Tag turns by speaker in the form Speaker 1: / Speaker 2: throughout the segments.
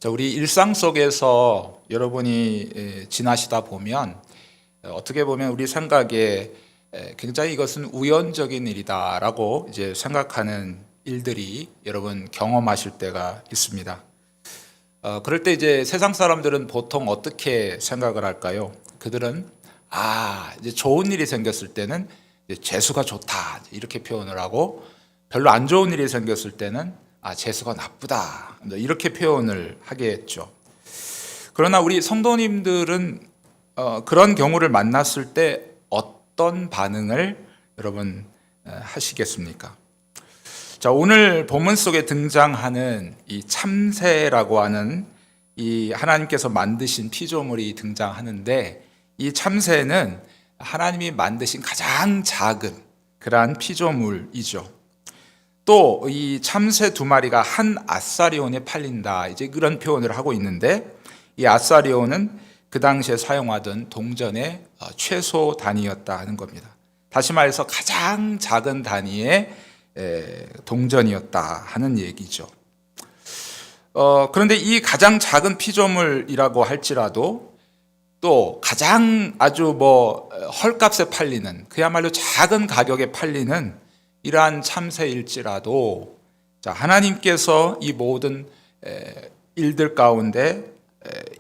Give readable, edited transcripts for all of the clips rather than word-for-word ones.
Speaker 1: 자, 우리 일상 속에서 여러분이 지나시다 보면 어떻게 보면 우리 생각에 굉장히 이것은 우연적인 일이다라고 이제 생각하는 일들이 여러분 경험하실 때가 있습니다. 그럴 때 이제 세상 사람들은 보통 어떻게 생각을 할까요? 그들은 이제 좋은 일이 생겼을 때는 이제 재수가 좋다 이렇게 표현을 하고, 별로 안 좋은 일이 생겼을 때는 재수가 나쁘다 이렇게 표현을 하겠죠. 그러나 우리 성도님들은 그런 경우를 만났을 때 어떤 반응을 여러분 하시겠습니까? 자, 오늘 본문 속에 등장하는 이 참새라고 하는 이 하나님께서 만드신 피조물이 등장하는데, 이 참새는 하나님이 만드신 가장 작은 그러한 피조물이죠. 또 이 참새 두 마리가 한 아사리온에 팔린다, 이제 그런 표현을 하고 있는데, 이 아사리온은 그 당시에 사용하던 동전의 최소 단위였다 하는 겁니다. 다시 말해서 가장 작은 단위의 동전이었다 하는 얘기죠. 그런데 이 가장 작은 피조물이라고 할지라도 또 가장 아주 헐값에 팔리는, 그야말로 작은 가격에 팔리는 이러한 참새일지라도, 자, 하나님께서 이 모든 일들 가운데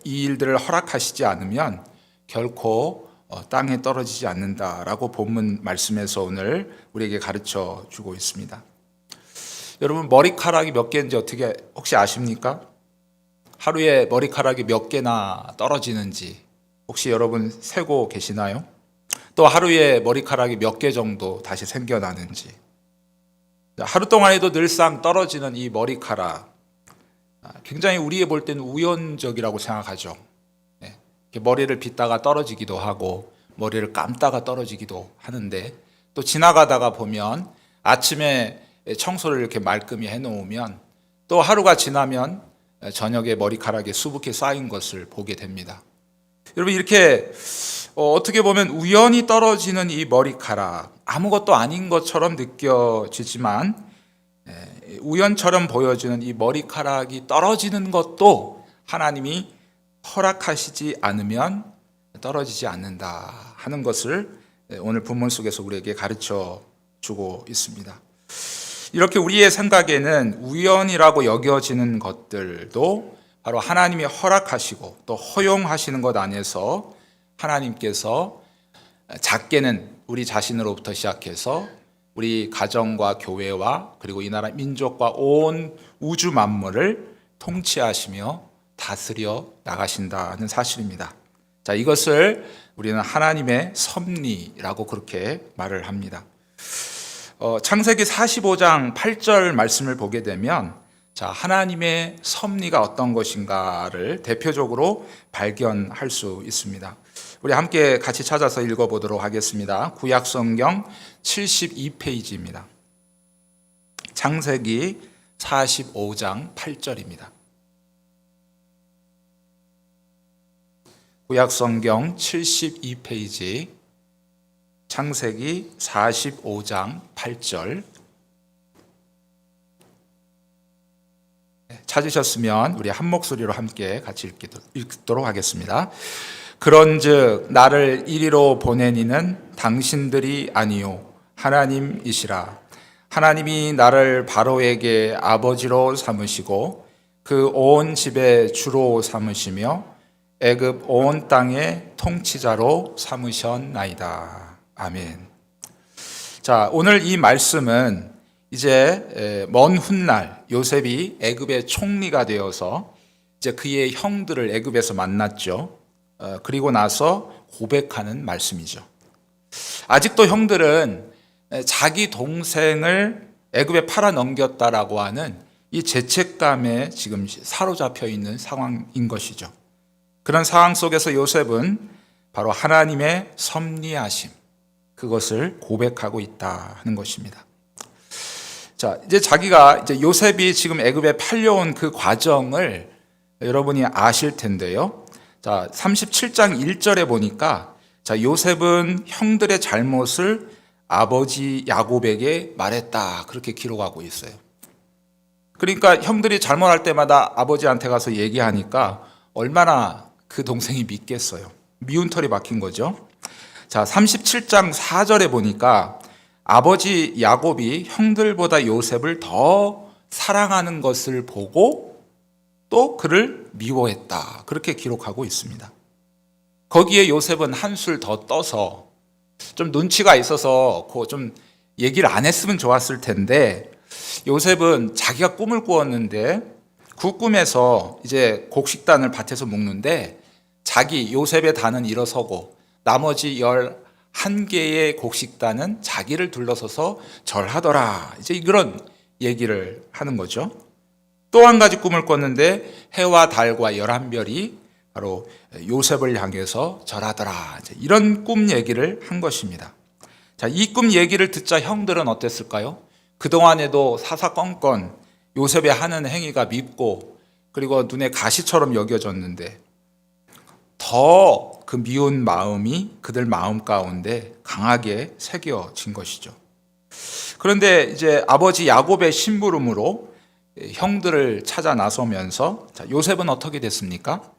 Speaker 1: 이 일들을 허락하시지 않으면 결코 땅에 떨어지지 않는다라고 본문 말씀에서 오늘 우리에게 가르쳐 주고 있습니다. 여러분, 머리카락이 몇 개인지 어떻게 혹시 아십니까? 하루에 머리카락이 몇 개나 떨어지는지 혹시 여러분 세고 계시나요? 또 하루에 머리카락이 몇 개 정도 다시 생겨나는지. 하루 동안에도 늘상 떨어지는 이 머리카락, 굉장히 우리에 볼 때는 우연적이라고 생각하죠. 머리를 빗다가 떨어지기도 하고 머리를 감다가 떨어지기도 하는데, 또 지나가다가 보면 아침에 청소를 이렇게 말끔히 해놓으면 또 하루가 지나면 저녁에 머리카락에 수북히 쌓인 것을 보게 됩니다. 여러분, 이렇게 어떻게 보면 우연히 떨어지는 이 머리카락, 아무것도 아닌 것처럼 느껴지지만 우연처럼 보여지는 이 머리카락이 떨어지는 것도 하나님이 허락하시지 않으면 떨어지지 않는다 하는 것을 오늘 본문 속에서 우리에게 가르쳐 주고 있습니다. 이렇게 우리의 생각에는 우연이라고 여겨지는 것들도 바로 하나님이 허락하시고 또 허용하시는 것 안에서 하나님께서 작게는 우리 자신으로부터 시작해서 우리 가정과 교회와 그리고 이 나라 민족과 온 우주 만물을 통치하시며 다스려 나가신다는 사실입니다. 자, 이것을 우리는 하나님의 섭리라고 그렇게 말을 합니다. 창세기 45장 8절 말씀을 보게 되면, 자, 하나님의 섭리가 어떤 것인가를 대표적으로 발견할 수 있습니다. 우리 함께 같이 찾아서 읽어보도록 하겠습니다. 구약성경 72페이지입니다. 창세기 45장 8절입니다. 구약성경 72페이지 창세기 45장 8절. 찾으셨으면 우리 한 목소리로 함께 같이 읽도록 하겠습니다. 그런즉 나를 이리로 보낸 이는 당신들이 아니요 하나님이시라. 하나님이 나를 바로에게 아버지로 삼으시고 그 온 집의 주로 삼으시며 애굽 온 땅의 통치자로 삼으셨나이다. 아멘. 자, 오늘 이 말씀은 이제 먼 훗날 요셉이 애굽의 총리가 되어서 이제 그의 형들을 애굽에서 만났죠. 그리고 나서 고백하는 말씀이죠. 아직도 형들은 자기 동생을 애굽에 팔아 넘겼다라고 하는 이 죄책감에 지금 사로잡혀 있는 상황인 것이죠. 그런 상황 속에서 요셉은 바로 하나님의 섭리하심, 그것을 고백하고 있다 하는 것입니다. 자, 이제 자기가 이제 요셉이 지금 애굽에 팔려온 그 과정을 여러분이 아실 텐데요. 자, 37장 1절에 보니까, 자, 요셉은 형들의 잘못을 아버지 야곱에게 말했다, 그렇게 기록하고 있어요. 그러니까 형들이 잘못할 때마다 아버지한테 가서 얘기하니까 얼마나 그 동생이 믿겠어요. 미운 털이 박힌 거죠. 자, 37장 4절에 보니까 아버지 야곱이 형들보다 요셉을 더 사랑하는 것을 보고 또 그를 미워했다. 그렇게 기록하고 있습니다. 거기에 요셉은 한술 더 떠서 좀 눈치가 있어서 좀 얘기를 안 했으면 좋았을 텐데, 요셉은 자기가 꿈을 꾸었는데 그 꿈에서 이제 곡식단을 밭에서 먹는데 요셉의 단은 일어서고 나머지 11개의 곡식단은 자기를 둘러서서 절하더라. 이제 이런 얘기를 하는 거죠. 또 한 가지 꿈을 꿨는데 해와 달과 11별이 바로 요셉을 향해서 절하더라. 이런 꿈 얘기를 한 것입니다. 자, 이 꿈 얘기를 듣자 형들은 어땠을까요? 그동안에도 사사건건 요셉의 하는 행위가 밉고 그리고 눈에 가시처럼 여겨졌는데 더 그 미운 마음이 그들 마음 가운데 강하게 새겨진 것이죠. 그런데 이제 아버지 야곱의 심부름으로 형들을 찾아 나서면서 요셉은 어떻게 됐습니까?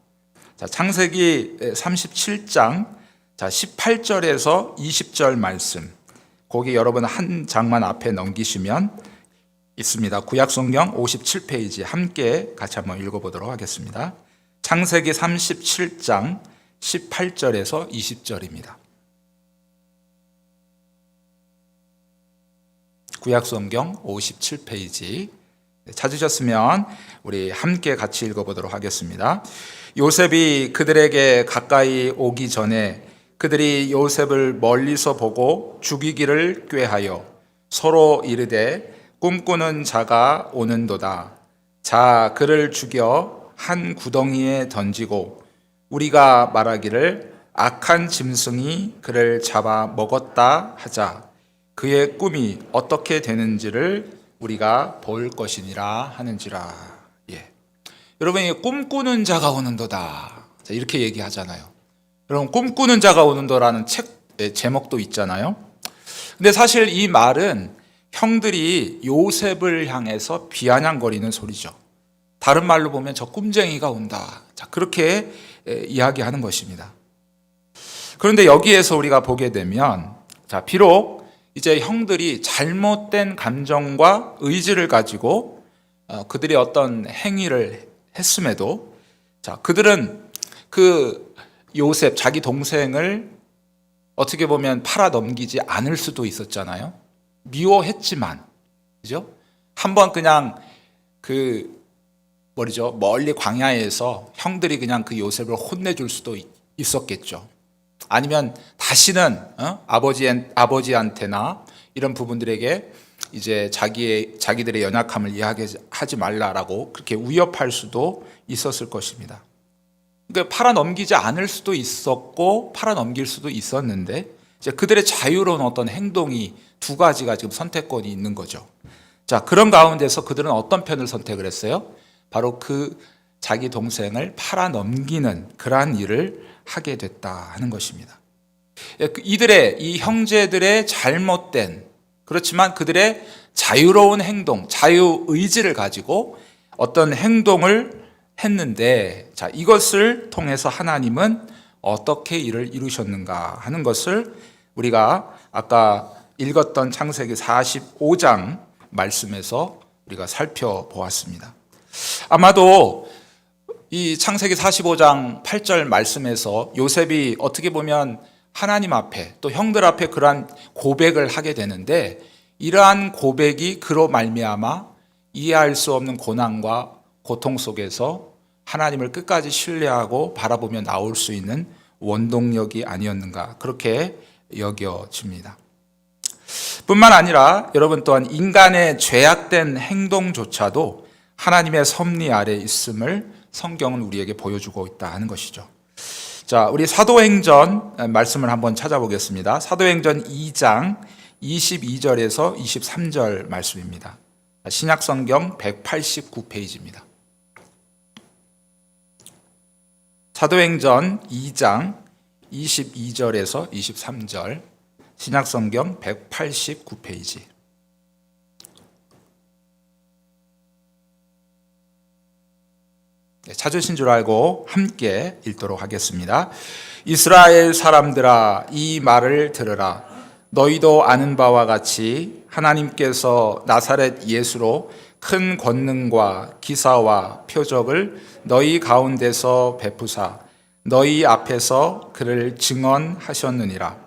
Speaker 1: 창세기 37장 18절에서 20절 말씀, 거기 여러분 한 장만 앞에 넘기시면 있습니다. 구약성경 57페이지 함께 같이 한번 읽어보도록 하겠습니다. 창세기 37장 18절에서 20절입니다. 구약성경 57페이지 찾으셨으면 우리 함께 같이 읽어보도록 하겠습니다. 요셉이 그들에게 가까이 오기 전에 그들이 요셉을 멀리서 보고 죽이기를 꾀하여 서로 이르되 꿈꾸는 자가 오는도다. 자, 그를 죽여 한 구덩이에 던지고 우리가 말하기를 악한 짐승이 그를 잡아 먹었다 하자. 그의 꿈이 어떻게 되는지를 우리가 볼 것이니라 하는지라. 예. 여러분이 꿈꾸는 자가 오는도다. 자, 이렇게 얘기하잖아요. 여러분, 꿈꾸는 자가 오는도라는 책 제목도 있잖아요. 근데 사실 이 말은 형들이 요셉을 향해서 비아냥거리는 소리죠. 다른 말로 보면 저 꿈쟁이가 온다. 자, 그렇게 이야기하는 것입니다. 그런데 여기에서 우리가 보게 되면, 자, 비록 이제 형들이 잘못된 감정과 의지를 가지고 그들이 어떤 행위를 했음에도, 자, 그들은 그 요셉, 자기 동생을 어떻게 보면 팔아 넘기지 않을 수도 있었잖아요. 미워했지만, 그죠? 한번 그냥 멀리 광야에서 형들이 그냥 그 요셉을 혼내줄 수도 있었겠죠. 아니면 다시는 아버지한테나 이런 부분들에게 이제 자기들의 연약함을 이야기하지 말라라고 그렇게 위협할 수도 있었을 것입니다. 그러니까 팔아 넘기지 않을 수도 있었고 팔아 넘길 수도 있었는데 이제 그들의 자유로운 어떤 행동이 두 가지가 지금 선택권이 있는 거죠. 자, 그런 가운데서 그들은 어떤 편을 선택을 했어요? 바로 자기 동생을 팔아 넘기는 그러한 일을 하게 됐다 하는 것입니다. 이 형제들의 잘못된, 그렇지만 그들의 자유로운 행동, 자유의지를 가지고 어떤 행동을 했는데, 자, 이것을 통해서 하나님은 어떻게 일을 이루셨는가 하는 것을 우리가 아까 읽었던 창세기 45장 말씀에서 우리가 살펴보았습니다. 아마도 이 창세기 45장 8절 말씀에서 요셉이 어떻게 보면 하나님 앞에 또 형들 앞에 그러한 고백을 하게 되는데, 이러한 고백이 그로 말미암아 이해할 수 없는 고난과 고통 속에서 하나님을 끝까지 신뢰하고 바라보며 나올 수 있는 원동력이 아니었는가, 그렇게 여겨집니다. 뿐만 아니라 여러분 또한 인간의 죄악된 행동조차도 하나님의 섭리 아래 있음을 성경은 우리에게 보여주고 있다 하는 것이죠. 자, 우리 사도행전 말씀을 한번 찾아보겠습니다. 사도행전 2장 22절에서 23절 말씀입니다. 신약성경 189페이지입니다. 사도행전 2장 22절에서 23절, 신약성경 189페이지. 찾으신 줄 알고 함께 읽도록 하겠습니다. 이스라엘 사람들아, 이 말을 들으라. 너희도 아는 바와 같이 하나님께서 나사렛 예수로 큰 권능과 기사와 표적을 너희 가운데서 베푸사 너희 앞에서 그를 증언하셨느니라.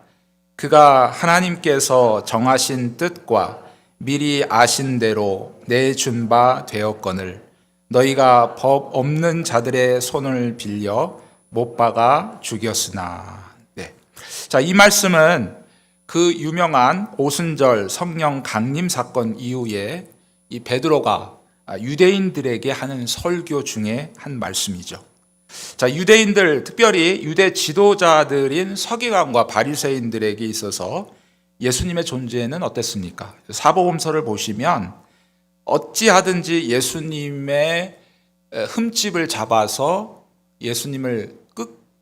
Speaker 1: 그가 하나님께서 정하신 뜻과 미리 아신 대로 내준 바 되었거늘 너희가 법 없는 자들의 손을 빌려 못 박아 죽였으나. 네. 자, 이 말씀은 그 유명한 오순절 성령 강림 사건 이후에 이 베드로가 유대인들에게 하는 설교 중에 한 말씀이죠. 자, 유대인들, 특별히 유대 지도자들인 서기관과 바리새인들에게 있어서 예수님의 존재는 어땠습니까? 사복음서를 보시면 어찌하든지 예수님의 흠집을 잡아서 예수님을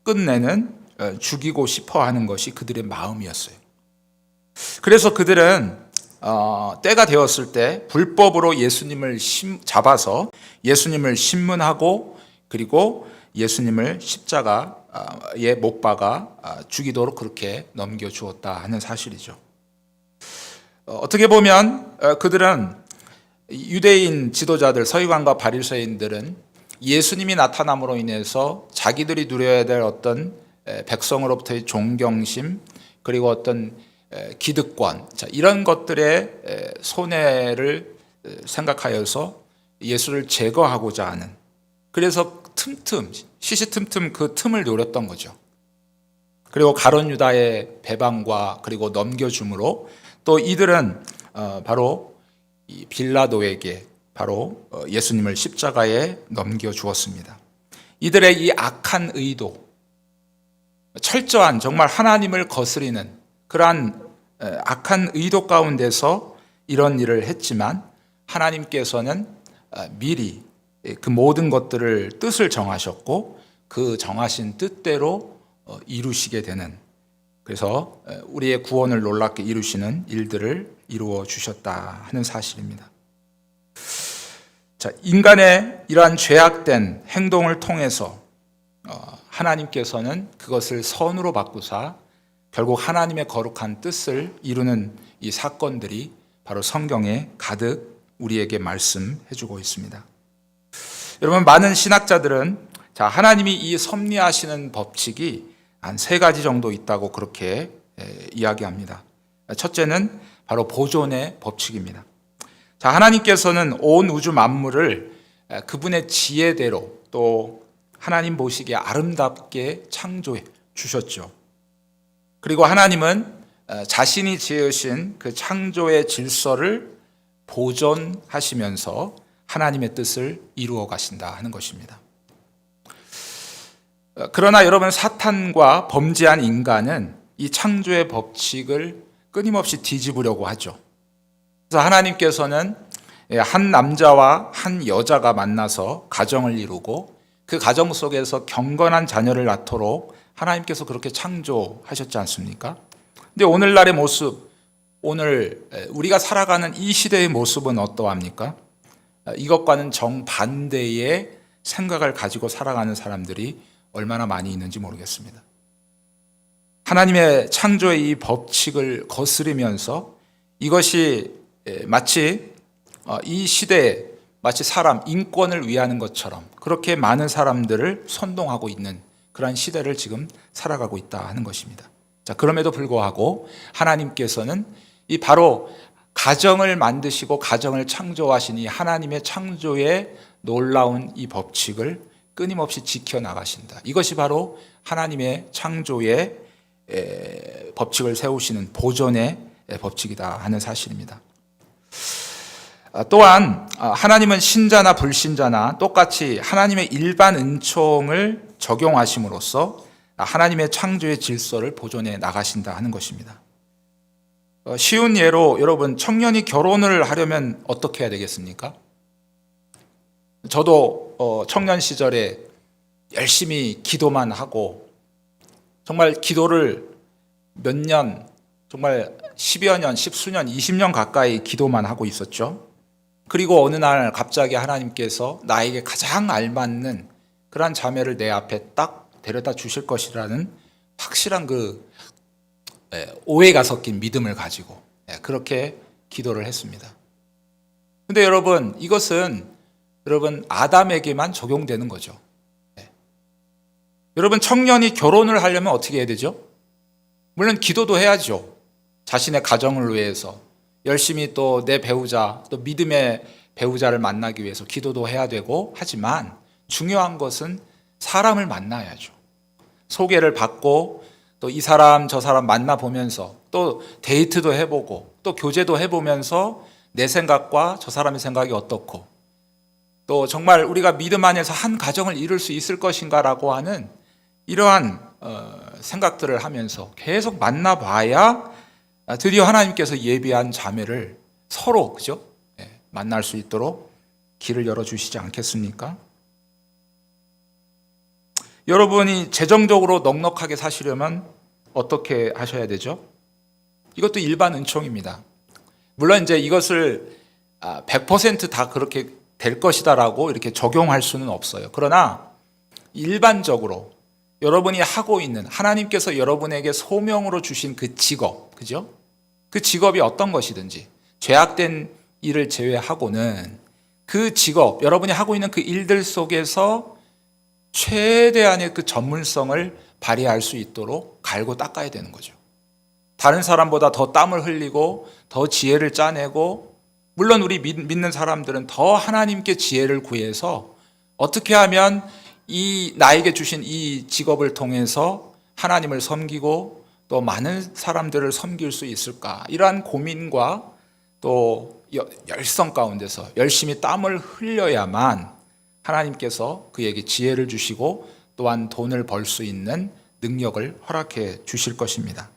Speaker 1: 끝내는, 죽이고 싶어 하는 것이 그들의 마음이었어요. 그래서 그들은 때가 되었을 때 불법으로 예수님을 잡아서 예수님을 신문하고 그리고 예수님을 십자가에 못 박아 죽이도록 그렇게 넘겨주었다 하는 사실이죠. 어떻게 보면 그들은 유대인 지도자들, 서기관과 바리새인들은 예수님이 나타남으로 인해서 자기들이 누려야 될 어떤 백성으로부터의 존경심 그리고 어떤 기득권, 이런 것들의 손해를 생각하여서 예수를 제거하고자 하는, 그래서 시시틈틈 그 틈을 노렸던 거죠. 그리고 가룟 유다의 배반과 그리고 넘겨줌으로 또 이들은 바로 이 빌라도에게 바로 예수님을 십자가에 넘겨주었습니다. 이들의 이 악한 의도, 철저한 정말 하나님을 거스리는 그러한 악한 의도 가운데서 이런 일을 했지만 하나님께서는 미리 그 모든 것들을 뜻을 정하셨고 그 정하신 뜻대로 이루시게 되는, 그래서 우리의 구원을 놀랍게 이루시는 일들을 이루어 주셨다 하는 사실입니다. 자, 인간의 이러한 죄악된 행동을 통해서 하나님께서는 그것을 선으로 바꾸사 결국 하나님의 거룩한 뜻을 이루는 이 사건들이 바로 성경에 가득 우리에게 말씀해 주고 있습니다. 여러분, 많은 신학자들은 하나님이 이 섭리하시는 법칙이 한 3가지 정도 있다고 그렇게 이야기합니다. 첫째는 바로 보존의 법칙입니다. 하나님께서는 온 우주 만물을 그분의 지혜대로 또 하나님 보시기에 아름답게 창조해 주셨죠. 그리고 하나님은 자신이 지으신 그 창조의 질서를 보존하시면서 하나님의 뜻을 이루어 가신다 하는 것입니다. 그러나 여러분, 사탄과 범죄한 인간은 이 창조의 법칙을 끊임없이 뒤집으려고 하죠. 그래서 하나님께서는 한 남자와 한 여자가 만나서 가정을 이루고 그 가정 속에서 경건한 자녀를 낳도록 하나님께서 그렇게 창조하셨지 않습니까? 근데 오늘날의 모습, 오늘 우리가 살아가는 이 시대의 모습은 어떠합니까? 이것과는 정반대의 생각을 가지고 살아가는 사람들이 얼마나 많이 있는지 모르겠습니다. 하나님의 창조의 이 법칙을 거스르면서 이것이 마치 이 시대에 마치 사람 인권을 위하는 것처럼 그렇게 많은 사람들을 선동하고 있는 그러한 시대를 지금 살아가고 있다 하는 것입니다. 그럼에도 불구하고 하나님께서는 이 바로 가정을 만드시고 가정을 창조하신 이 하나님의 창조의 놀라운 이 법칙을 끊임없이 지켜나가신다. 이것이 바로 하나님의 창조의 법칙을 세우시는 보존의 법칙이다 하는 사실입니다. 또한 하나님은 신자나 불신자나 똑같이 하나님의 일반 은총을 적용하심으로써 하나님의 창조의 질서를 보존해 나가신다 하는 것입니다. 쉬운 예로 여러분, 청년이 결혼을 하려면 어떻게 해야 되겠습니까? 저도 청년 시절에 열심히 기도만 하고 정말 기도를 몇 년, 정말 10여 년, 10수년, 20년 가까이 기도만 하고 있었죠. 그리고 어느 날 갑자기 하나님께서 나에게 가장 알맞는 그러한 자매를 내 앞에 딱 데려다 주실 것이라는 확실한 그 오해가 섞인 믿음을 가지고 그렇게 기도를 했습니다. 근데 여러분, 이것은 여러분 아담에게만 적용되는 거죠. 여러분, 청년이 결혼을 하려면 어떻게 해야 되죠? 물론 기도도 해야죠. 자신의 가정을 위해서 열심히 또 내 배우자, 또 믿음의 배우자를 만나기 위해서 기도도 해야 되고 하지만 중요한 것은 사람을 만나야죠. 소개를 받고 또 이 사람 저 사람 만나보면서 또 데이트도 해보고 또 교제도 해보면서 내 생각과 저 사람의 생각이 어떻고 또 정말 우리가 믿음 안에서 한 가정을 이룰 수 있을 것인가라고 하는 이러한 생각들을 하면서 계속 만나봐야 드디어 하나님께서 예비한 자매를 서로 그죠? 만날 수 있도록 길을 열어주시지 않겠습니까? 여러분이 재정적으로 넉넉하게 사시려면 어떻게 하셔야 되죠? 이것도 일반 은총입니다. 물론 이제 이것을 100%다 그렇게 될 것이다라고 이렇게 적용할 수는 없어요. 그러나 일반적으로 여러분이 하고 있는 하나님께서 여러분에게 소명으로 주신 그 직업, 그죠? 그 직업이 어떤 것이든지 죄악된 일을 제외하고는 그 직업, 여러분이 하고 있는 그 일들 속에서 최대한의 그 전문성을 발휘할 수 있도록 갈고 닦아야 되는 거죠. 다른 사람보다 더 땀을 흘리고 더 지혜를 짜내고 물론 우리 믿는 사람들은 더 하나님께 지혜를 구해서 어떻게 하면 이 나에게 주신 이 직업을 통해서 하나님을 섬기고 또 많은 사람들을 섬길 수 있을까 이러한 고민과 또 열성 가운데서 열심히 땀을 흘려야만 하나님께서 그에게 지혜를 주시고 또한 돈을 벌 수 있는 능력을 허락해 주실 것입니다.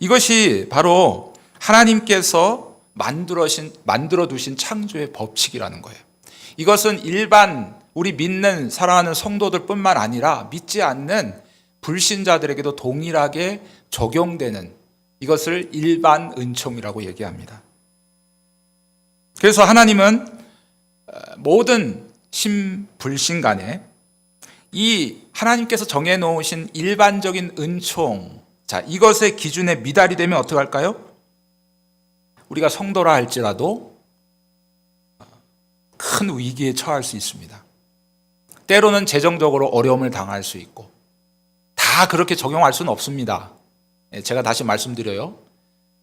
Speaker 1: 이것이 바로 하나님께서 만들어 두신 창조의 법칙이라는 거예요. 이것은 일반 우리 믿는 사랑하는 성도들뿐만 아니라 믿지 않는 불신자들에게도 동일하게 적용되는 이것을 일반 은총이라고 얘기합니다. 그래서 하나님은 모든 신불신 간에 이 하나님께서 정해놓으신 일반적인 은총, 자, 이것의 기준에 미달이 되면 어떻게 할까요? 우리가 성도라 할지라도 큰 위기에 처할 수 있습니다. 때로는 재정적으로 어려움을 당할 수 있고 다 그렇게 적용할 수는 없습니다. 제가 다시 말씀드려요.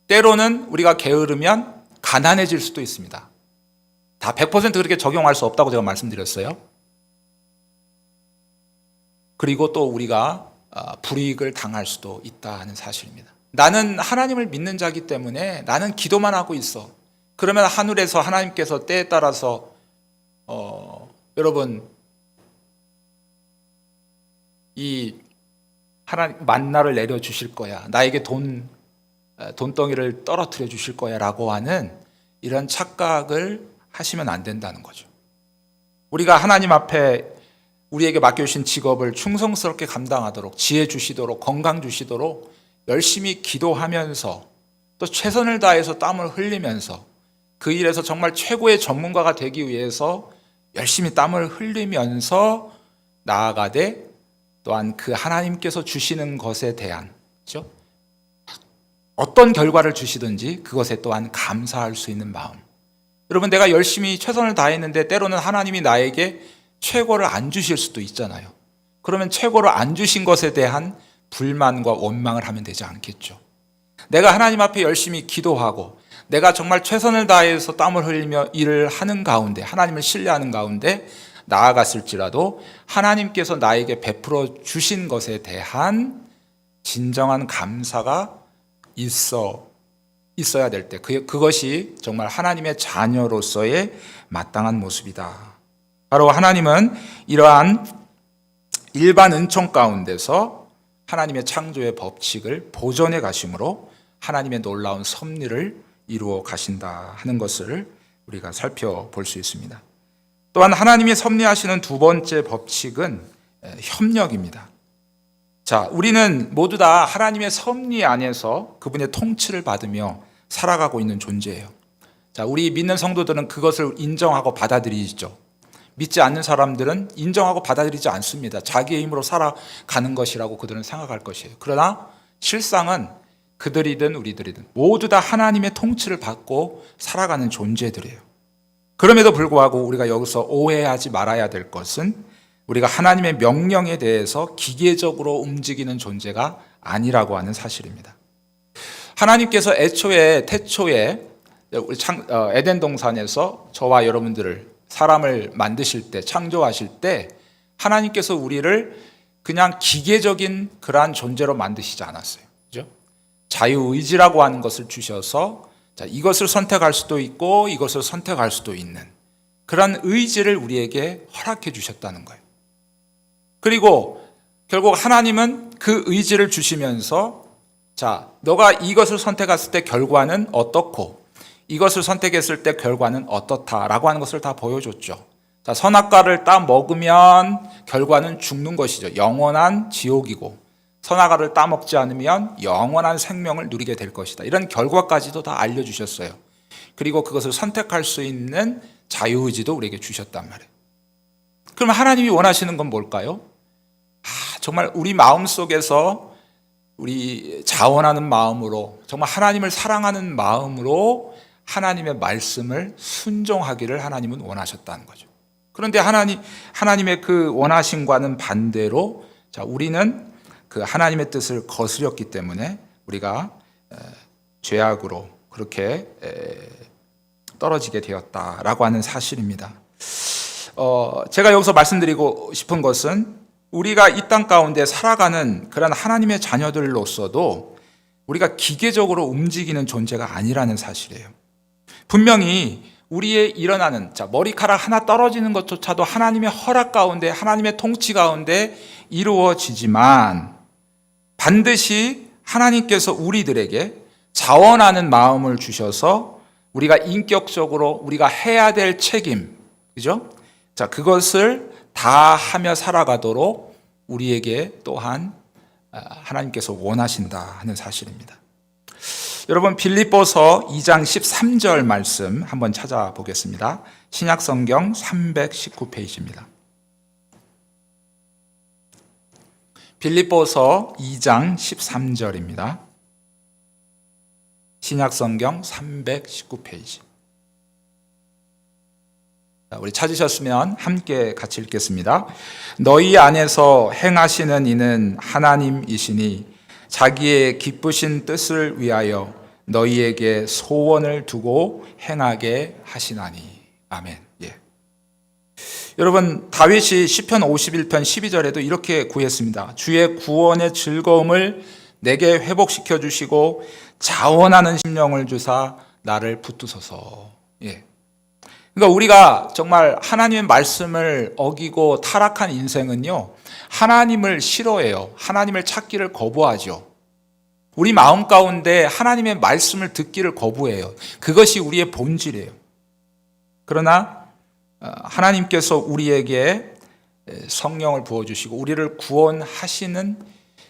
Speaker 1: 때로는 우리가 게으르면 가난해질 수도 있습니다. 다 100% 그렇게 적용할 수 없다고 제가 말씀드렸어요. 그리고 또 우리가 불이익을 당할 수도 있다 하는 사실입니다. 나는 하나님을 믿는 자이기 때문에 나는 기도만 하고 있어. 그러면 하늘에서 하나님께서 때에 따라서 여러분 이 하나님 만나를 내려 주실 거야. 나에게 돈덩이를 떨어뜨려 주실 거야라고 하는 이런 착각을 하시면 안 된다는 거죠. 우리가 하나님 앞에 우리에게 맡겨주신 직업을 충성스럽게 감당하도록 지혜 주시도록 건강 주시도록 열심히 기도하면서 또 최선을 다해서 땀을 흘리면서 그 일에서 정말 최고의 전문가가 되기 위해서 열심히 땀을 흘리면서 나아가되 또한 그 하나님께서 주시는 것에 대한 그렇죠? 어떤 결과를 주시든지 그것에 또한 감사할 수 있는 마음. 여러분 내가 열심히 최선을 다했는데 때로는 하나님이 나에게 최고를 안 주실 수도 있잖아요. 그러면 최고를 안 주신 것에 대한 불만과 원망을 하면 되지 않겠죠. 내가 하나님 앞에 열심히 기도하고 내가 정말 최선을 다해서 땀을 흘리며 일을 하는 가운데 하나님을 신뢰하는 가운데 나아갔을지라도 하나님께서 나에게 베풀어 주신 것에 대한 진정한 감사가 있어야 될 때 그것이 정말 하나님의 자녀로서의 마땅한 모습이다. 바로 하나님은 이러한 일반 은총 가운데서 하나님의 창조의 법칙을 보존해 가심으로 하나님의 놀라운 섭리를 이루어 가신다 하는 것을 우리가 살펴볼 수 있습니다. 또한 하나님이 섭리하시는 두 번째 법칙은 협력입니다. 자, 우리는 모두 다 하나님의 섭리 안에서 그분의 통치를 받으며 살아가고 있는 존재예요. 자, 우리 믿는 성도들은 그것을 인정하고 받아들이죠. 믿지 않는 사람들은 인정하고 받아들이지 않습니다. 자기의 힘으로 살아가는 것이라고 그들은 생각할 것이에요. 그러나 실상은 그들이든 우리들이든 모두 다 하나님의 통치를 받고 살아가는 존재들이에요. 그럼에도 불구하고 우리가 여기서 오해하지 말아야 될 것은 우리가 하나님의 명령에 대해서 기계적으로 움직이는 존재가 아니라고 하는 사실입니다. 하나님께서 애초에 태초에 에덴 동산에서 저와 여러분들을 사람을 만드실 때, 창조하실 때 하나님께서 우리를 그냥 기계적인 그러한 존재로 만드시지 않았어요. 그죠? 자유의지라고 하는 것을 주셔서 이것을 선택할 수도 있고 이것을 선택할 수도 있는 그런 의지를 우리에게 허락해 주셨다는 거예요. 그리고 결국 하나님은 그 의지를 주시면서 너가 이것을 선택했을 때 결과는 어떻고 이것을 선택했을 때 결과는 어떻다라고 하는 것을 다 보여줬죠. 선악과를 따 먹으면 결과는 죽는 것이죠. 영원한 지옥이고 선악과를 따 먹지 않으면 영원한 생명을 누리게 될 것이다. 이런 결과까지도 다 알려주셨어요. 그리고 그것을 선택할 수 있는 자유의지도 우리에게 주셨단 말이에요. 그럼 하나님이 원하시는 건 뭘까요? 정말 우리 마음속에서 우리 자원하는 마음으로 정말 하나님을 사랑하는 마음으로 하나님의 말씀을 순종하기를 하나님은 원하셨다는 거죠. 그런데 하나님의 그 원하심과는 반대로 우리는 그 하나님의 뜻을 거스렸기 때문에 우리가 죄악으로 그렇게 떨어지게 되었다라고 하는 사실입니다. 제가 여기서 말씀드리고 싶은 것은 우리가 이 땅 가운데 살아가는 그런 하나님의 자녀들로서도 우리가 기계적으로 움직이는 존재가 아니라는 사실이에요. 분명히 우리의 일어나는 머리카락 하나 떨어지는 것조차도 하나님의 허락 가운데 하나님의 통치 가운데 이루어지지만 반드시 하나님께서 우리들에게 자원하는 마음을 주셔서 우리가 인격적으로 우리가 해야 될 책임, 그죠? 그것을 다 하며 살아가도록 우리에게 또한 하나님께서 원하신다 하는 사실입니다. 여러분 빌립보서 2장 13절 말씀 한번 찾아보겠습니다. 신약성경 319페이지입니다. 빌립보서 2장 13절입니다. 신약성경 319페이지. 우리 찾으셨으면 함께 같이 읽겠습니다. 너희 안에서 행하시는 이는 하나님이시니 자기의 기쁘신 뜻을 위하여 너희에게 소원을 두고 행하게 하시나니. 아멘. 예. 여러분 다윗이 시편 51편 12절에도 이렇게 구했습니다. 주의 구원의 즐거움을 내게 회복시켜 주시고 자원하는 심령을 주사 나를 붙드소서. 예. 그러니까 우리가 정말 하나님의 말씀을 어기고 타락한 인생은요, 하나님을 싫어해요. 하나님을 찾기를 거부하죠. 우리 마음 가운데 하나님의 말씀을 듣기를 거부해요. 그것이 우리의 본질이에요. 그러나 하나님께서 우리에게 성령을 부어주시고 우리를 구원하시는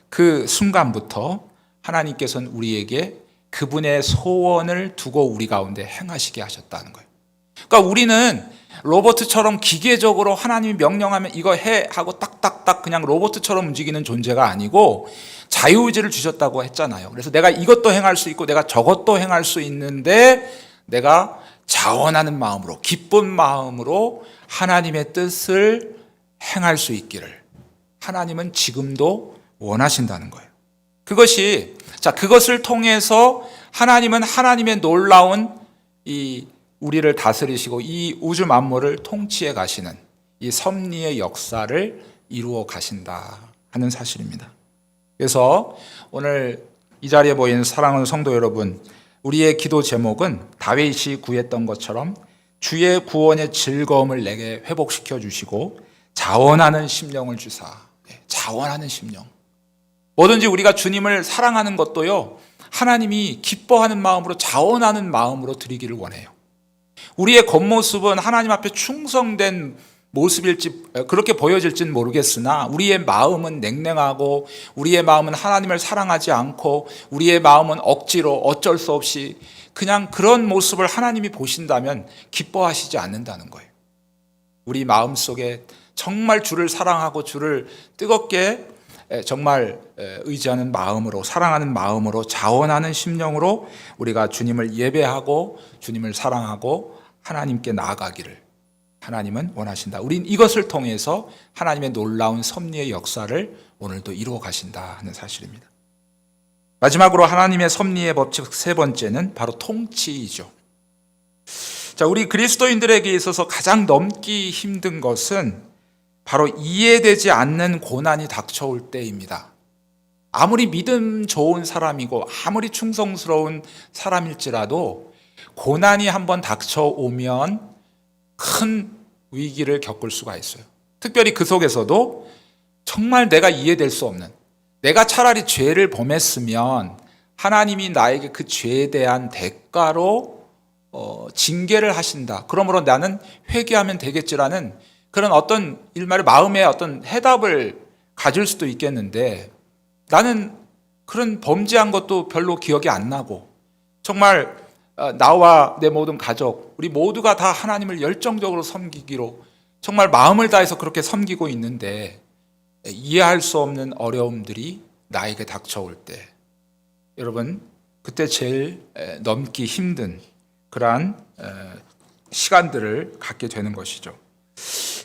Speaker 1: 그 순간부터 하나님께서는 우리에게 그분의 소원을 두고 우리 가운데 행하시게 하셨다는 거예요. 그러니까 우리는 로봇처럼 기계적으로 하나님이 명령하면 이거 해 하고 딱딱딱 그냥 로봇처럼 움직이는 존재가 아니고 자유의지를 주셨다고 했잖아요. 그래서 내가 이것도 행할 수 있고 내가 저것도 행할 수 있는데 내가 자원하는 마음으로 기쁜 마음으로 하나님의 뜻을 행할 수 있기를 하나님은 지금도 원하신다는 거예요. 그것을 통해서 하나님은 하나님의 놀라운 우리를 다스리시고 이 우주 만물을 통치해 가시는 이 섭리의 역사를 이루어 가신다 하는 사실입니다. 그래서 오늘 이 자리에 모인 사랑하는 성도 여러분, 우리의 기도 제목은 다윗이 구했던 것처럼 주의 구원의 즐거움을 내게 회복시켜 주시고 자원하는 심령을 주사. 자원하는 심령. 뭐든지 우리가 주님을 사랑하는 것도요, 하나님이 기뻐하는 마음으로 자원하는 마음으로 드리기를 원해요. 우리의 겉모습은 하나님 앞에 충성된 모습일지 그렇게 보여질지는 모르겠으나 우리의 마음은 냉랭하고 우리의 마음은 하나님을 사랑하지 않고 우리의 마음은 억지로 어쩔 수 없이 그냥 그런 모습을 하나님이 보신다면 기뻐하시지 않는다는 거예요. 우리 마음속에 정말 주를 사랑하고 주를 뜨겁게 정말 의지하는 마음으로, 사랑하는 마음으로, 자원하는 심령으로 우리가 주님을 예배하고 주님을 사랑하고 하나님께 나아가기를 하나님은 원하신다. 우린 이것을 통해서 하나님의 놀라운 섭리의 역사를 오늘도 이루어 가신다 하는 사실입니다. 마지막으로 하나님의 섭리의 법칙 세 번째는 바로 통치이죠. 자, 우리 그리스도인들에게 있어서 가장 넘기 힘든 것은 바로 이해되지 않는 고난이 닥쳐올 때입니다. 아무리 믿음 좋은 사람이고 아무리 충성스러운 사람일지라도 고난이 한번 닥쳐오면 큰 위기를 겪을 수가 있어요. 특별히 그 속에서도 정말 내가 이해될 수 없는, 내가 차라리 죄를 범했으면 하나님이 나에게 그 죄에 대한 대가로 징계를 하신다. 그러므로 나는 회개하면 되겠지라는 그런 어떤 일말의 마음의 어떤 해답을 가질 수도 있겠는데, 나는 그런 범죄한 것도 별로 기억이 안 나고 정말 나와 내 모든 가족, 우리 모두가 다 하나님을 열정적으로 섬기기로 정말 마음을 다해서 그렇게 섬기고 있는데 이해할 수 없는 어려움들이 나에게 닥쳐올 때, 여러분 그때 제일 넘기 힘든 그러한 시간들을 갖게 되는 것이죠.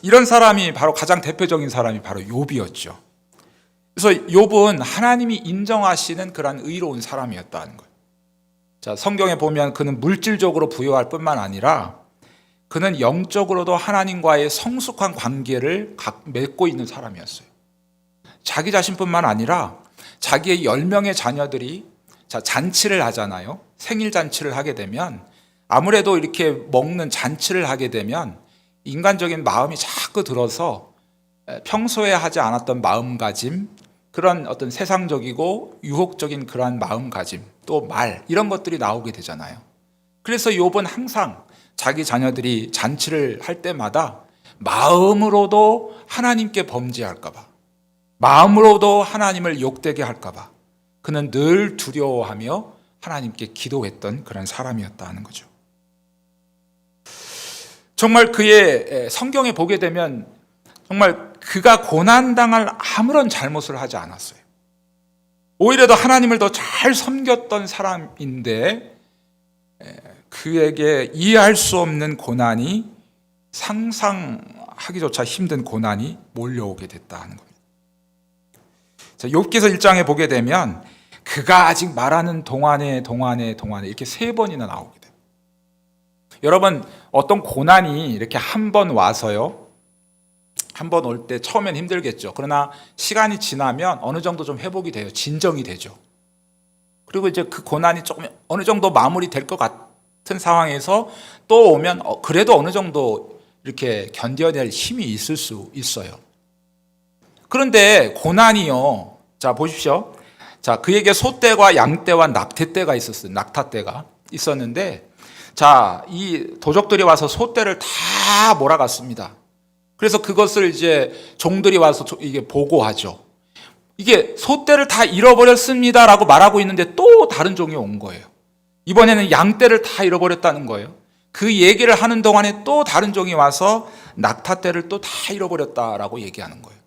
Speaker 1: 이런 사람이 바로 가장 대표적인 사람이 바로 욥이었죠. 그래서 욥은 하나님이 인정하시는 그러한 의로운 사람이었다는 거예요. 자, 성경에 보면 그는 물질적으로 부유할 뿐만 아니라 그는 영적으로도 하나님과의 성숙한 관계를 맺고 있는 사람이었어요. 자기 자신뿐만 아니라 자기의 10명의 자녀들이 잔치를 하잖아요. 생일 잔치를 하게 되면 아무래도 이렇게 먹는 잔치를 하게 되면 인간적인 마음이 자꾸 들어서 평소에 하지 않았던 마음가짐, 그런 어떤 세상적이고 유혹적인 그러한 마음가짐, 또 말, 이런 것들이 나오게 되잖아요. 그래서 욥은 항상 자기 자녀들이 잔치를 할 때마다 마음으로도 하나님께 범죄할까 봐, 마음으로도 하나님을 욕되게 할까 봐 그는 늘 두려워하며 하나님께 기도했던 그런 사람이었다 하는 거죠. 정말 그의 성경에 보게 되면 정말 그가 고난당할 아무런 잘못을 하지 않았어요. 오히려 더 하나님을 더 잘 섬겼던 사람인데 그에게 이해할 수 없는 고난이, 상상하기조차 힘든 고난이 몰려오게 됐다 하는 겁니다. 자, 욥기서 1장에 보게 되면 그가 아직 말하는 동안에 이렇게 3번이나 나오게 돼요. 여러분, 어떤 고난이 이렇게 한 번 와서요, 한 번 올 때 처음엔 힘들겠죠. 그러나 시간이 지나면 어느 정도 좀 회복이 돼요. 진정이 되죠. 그리고 이제 그 고난이 조금 어느 정도 마무리될 것 같은 상황에서 또 오면 그래도 어느 정도 이렇게 견뎌낼 힘이 있을 수 있어요. 그런데 고난이요, 자 보십시오. 자, 그에게 소떼와 양떼와 낙태떼가 있었어요. 낙타떼가 있었는데, 자, 이 도적들이 와서 소떼를 다 몰아갔습니다. 그래서 그것을 이제 종들이 와서 이게 보고하죠. 이게 소떼를 다 잃어버렸습니다라고 말하고 있는데 또 다른 종이 온 거예요. 이번에는 양떼를 다 잃어버렸다는 거예요. 그 얘기를 하는 동안에 또 다른 종이 와서 낙타떼를 또 다 잃어버렸다라고 얘기하는 거예요.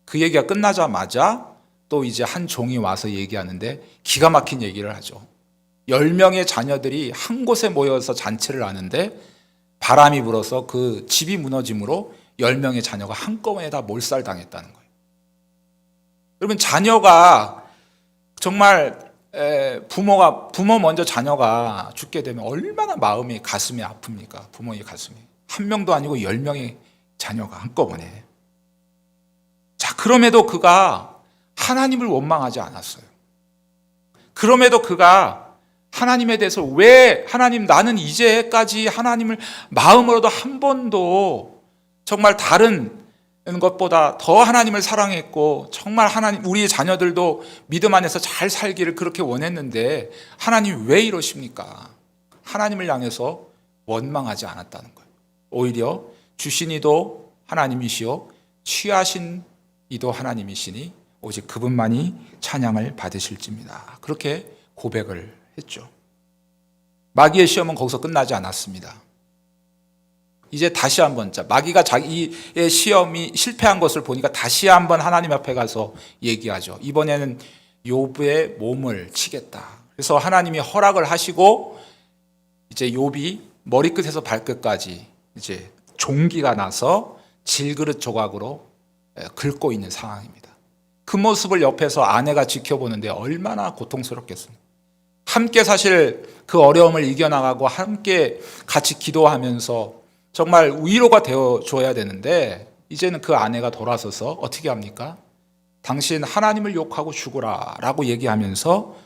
Speaker 1: 그 얘기가 끝나자마자 또 이제 한 종이 와서 얘기하는데 기가 막힌 얘기를 하죠. 10명의 자녀들이 한 곳에 모여서 잔치를 하는데 바람이 불어서 그 집이 무너짐으로 10명의 자녀가 한꺼번에 다 몰살당했다는 거예요. 여러분, 자녀가 정말 부모 먼저 자녀가 죽게 되면 얼마나 마음이, 가슴이 아픕니까? 부모의 가슴이. 한 명도 아니고 10명의 자녀가 한꺼번에. 자, 그럼에도 그가 하나님을 원망하지 않았어요. 그럼에도 그가 하나님에 대해서 왜 하나님, 나는 이제까지 하나님을 마음으로도 한 번도 정말 다른 것보다 더 하나님을 사랑했고 정말 하나님, 우리 자녀들도 믿음 안에서 잘 살기를 그렇게 원했는데 하나님 왜 이러십니까? 하나님을 향해서 원망하지 않았다는 거예요. 오히려 주신 이도 하나님이시오 취하신 이도 하나님이시니 오직 그분만이 찬양을 받으실지입니다. 그렇게 고백을 했죠. 마귀의 시험은 거기서 끝나지 않았습니다. 이제 다시 한번 마귀가 자기의 시험이 실패한 것을 보니까 다시 한번 하나님 앞에 가서 얘기하죠. 이번에는 욥의 몸을 치겠다. 그래서 하나님이 허락을 하시고 이제 욥이 머리끝에서 발끝까지 이제 종기가 나서 질그릇 조각으로 긁고 있는 상황입니다. 그 모습을 옆에서 아내가 지켜보는데 얼마나 고통스럽겠습니까? 함께 사실 그 어려움을 이겨나가고 함께 같이 기도하면서 정말 위로가 되어줘야 되는데 이제는 그 아내가 돌아서서 어떻게 합니까? 당신 하나님을 욕하고 죽으라 라고 얘기하면서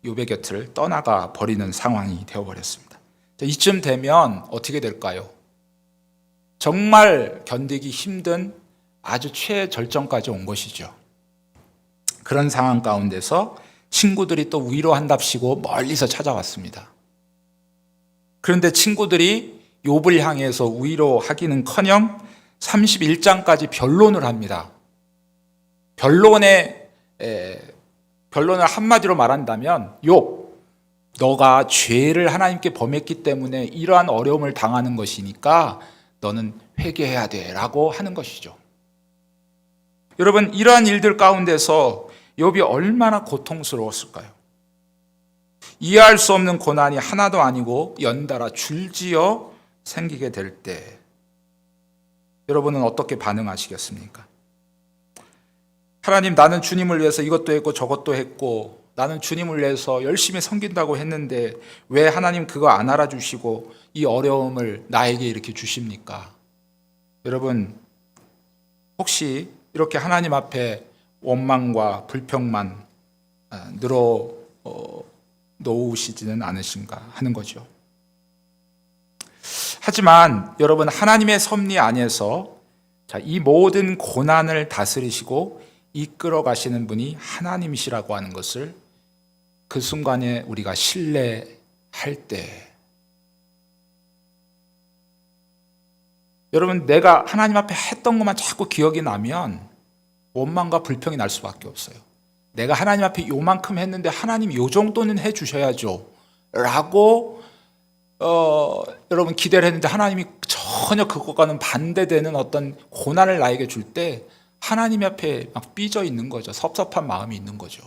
Speaker 1: 욥의 곁을 떠나가 버리는 상황이 되어버렸습니다. 이쯤 되면 어떻게 될까요? 정말 견디기 힘든 아주 최절정까지 온 것이죠. 그런 상황 가운데서 친구들이 또 위로한답시고 멀리서 찾아왔습니다. 그런데 친구들이 욥을 향해서 위로하기는커녕 31장까지 변론을 합니다. 변론을 한마디로 말한다면 욥, 너가 죄를 하나님께 범했기 때문에 이러한 어려움을 당하는 것이니까 너는 회개해야 돼 라고 하는 것이죠. 여러분, 이러한 일들 가운데서 욥이 얼마나 고통스러웠을까요? 이해할 수 없는 고난이 하나도 아니고 연달아 줄지어 생기게 될 때 여러분은 어떻게 반응하시겠습니까? 하나님, 나는 주님을 위해서 이것도 했고 저것도 했고 나는 주님을 위해서 열심히 섬긴다고 했는데 왜 하나님 그거 안 알아주시고 이 어려움을 나에게 이렇게 주십니까? 여러분, 혹시 이렇게 하나님 앞에 원망과 불평만 늘어 놓으시지는 않으신가 하는 거죠. 하지만 여러분, 하나님의 섭리 안에서 이 모든 고난을 다스리시고 이끌어 가시는 분이 하나님이시라고 하는 것을 그 순간에 우리가 신뢰할 때, 여러분, 내가 하나님 앞에 했던 것만 자꾸 기억이 나면 원망과 불평이 날 수밖에 없어요. 내가 하나님 앞에 요만큼 했는데 하나님 요 정도는 해주셔야죠 라고 여러분 기대를 했는데 하나님이 전혀 그것과는 반대되는 어떤 고난을 나에게 줄 때 하나님 앞에 막 삐져 있는 거죠. 섭섭한 마음이 있는 거죠.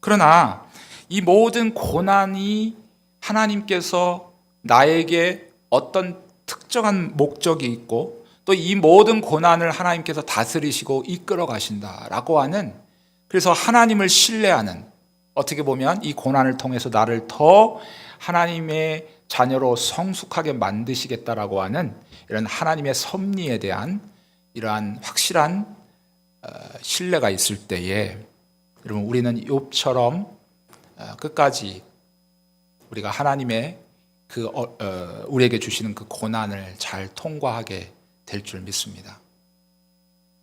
Speaker 1: 그러나 이 모든 고난이 하나님께서 나에게 어떤 특정한 목적이 있고 또 이 모든 고난을 하나님께서 다스리시고 이끌어 가신다라고 하는, 그래서 하나님을 신뢰하는, 어떻게 보면 이 고난을 통해서 나를 더 하나님의 자녀로 성숙하게 만드시겠다라고 하는 이런 하나님의 섭리에 대한 이러한 확실한 신뢰가 있을 때에 여러분, 우리는 욥처럼 끝까지 우리가 하나님의 우리에게 주시는 그 고난을 잘 통과하게 될 줄 믿습니다.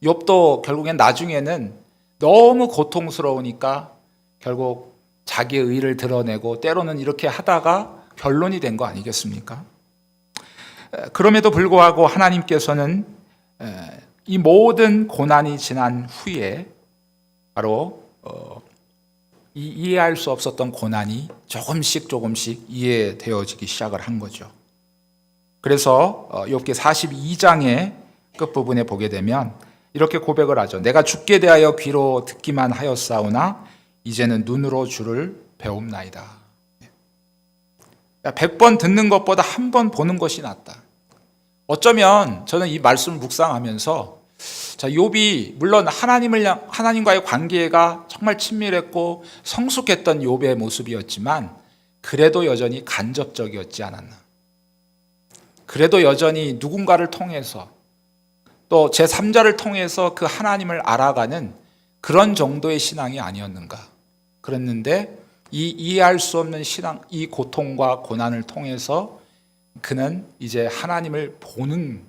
Speaker 1: 욥도 결국엔 나중에는 너무 고통스러우니까 결국 자기의 의를 드러내고 때로는 이렇게 하다가 변론이 된 거 아니겠습니까? 그럼에도 불구하고 하나님께서는 이 모든 고난이 지난 후에 바로 이해할 수 없었던 고난이 조금씩 이해되어지기 시작을 한 거죠. 그래서 욥기 42장의 끝부분에 보게 되면 이렇게 고백을 하죠. 내가 주께 대하여 귀로 듣기만 하였사오나 이제는 눈으로 주를 배움나이다. 100번 듣는 것보다 한 번 보는 것이 낫다. 어쩌면 저는 이 말씀을 묵상하면서 욥이 물론 하나님과의 관계가 정말 친밀했고 성숙했던 욥의 모습이었지만 그래도 여전히 간접적이었지 않았나. 그래도 여전히 누군가를 통해서 또 제3자를 통해서 그 하나님을 알아가는 그런 정도의 신앙이 아니었는가. 그랬는데 이 이해할 수 없는 신앙, 이 고통과 고난을 통해서 그는 이제 하나님을 보는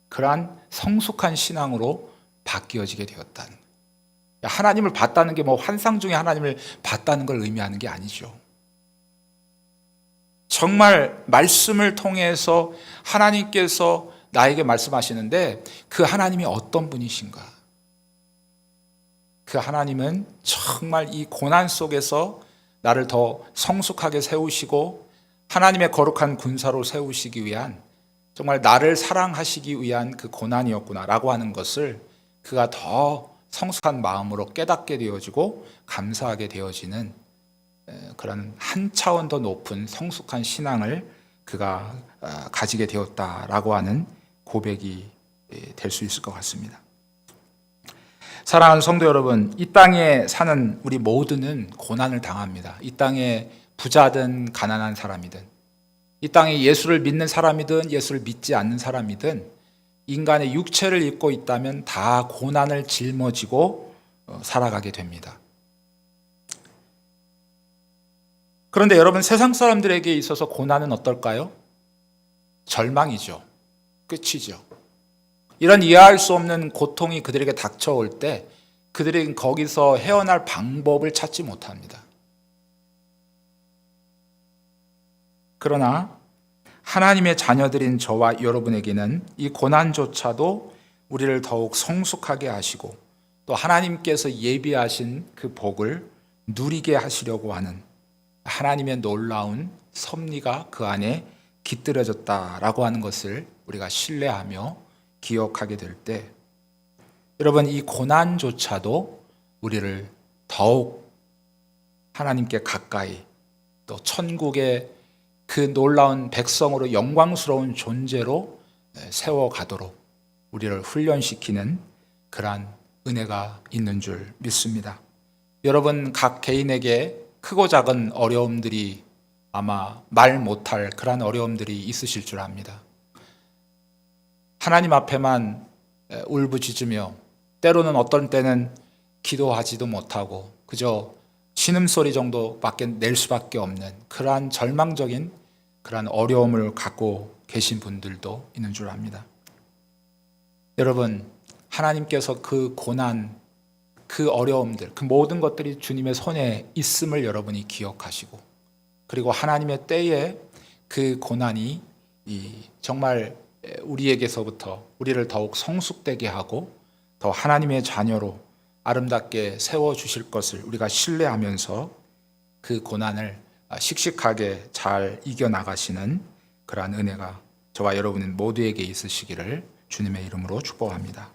Speaker 1: 그러한 성숙한 신앙으로 바뀌어지게 되었다는 거예요. 하나님을 봤다는 게 뭐 환상 중에 하나님을 봤다는 걸 의미하는 게 아니죠. 정말 말씀을 통해서 하나님께서 나에게 말씀하시는데 그 하나님이 어떤 분이신가? 그 하나님은 정말 이 고난 속에서 나를 더 성숙하게 세우시고 하나님의 거룩한 군사로 세우시기 위한 정말 나를 사랑하시기 위한 그 고난이었구나라고 하는 것을 그가 더 성숙한 마음으로 깨닫게 되어지고 감사하게 되어지는 그런 한 차원 더 높은 성숙한 신앙을 그가 가지게 되었다라고 하는 고백이 될 수 있을 것 같습니다. 사랑하는 성도 여러분, 이 땅에 사는 우리 모두는 고난을 당합니다. 이 땅에 부자든 가난한 사람이든, 이 땅에 예수를 믿는 사람이든 예수를 믿지 않는 사람이든, 인간의 육체를 입고 있다면 다 고난을 짊어지고 살아가게 됩니다. 그런데 여러분, 세상 사람들에게 있어서 고난은 어떨까요? 절망이죠. 끝이죠. 이런 이해할 수 없는 고통이 그들에게 닥쳐올 때 그들은 거기서 헤어날 방법을 찾지 못합니다. 그러나 하나님의 자녀들인 저와 여러분에게는 이 고난조차도 우리를 더욱 성숙하게 하시고 또 하나님께서 예비하신 그 복을 누리게 하시려고 하는 하나님의 놀라운 섭리가 그 안에 깃들여졌다라고 하는 것을 우리가 신뢰하며 기억하게 될 때, 여러분, 이 고난조차도 우리를 더욱 하나님께 가까이 또 천국의 그 놀라운 백성으로 영광스러운 존재로 세워가도록 우리를 훈련시키는 그러한 은혜가 있는 줄 믿습니다. 여러분, 각 개인에게 크고 작은 어려움들이 아마 말 못할 그러한 어려움들이 있으실 줄 압니다. 하나님 앞에만 울부짖으며 때로는 어떤 때는 기도하지도 못하고 그저 신음소리 정도밖에 낼 수밖에 없는 그러한 절망적인 그러한 어려움을 갖고 계신 분들도 있는 줄 압니다. 여러분, 하나님께서 그 고난, 그 어려움들, 그 모든 것들이 주님의 손에 있음을 여러분이 기억하시고, 그리고 하나님의 때에 그 고난이 정말 우리에게서부터 우리를 더욱 성숙되게 하고 더 하나님의 자녀로 아름답게 세워주실 것을 우리가 신뢰하면서 그 고난을 씩씩하게 잘 이겨나가시는 그러한 은혜가 저와 여러분 모두에게 있으시기를 주님의 이름으로 축복합니다.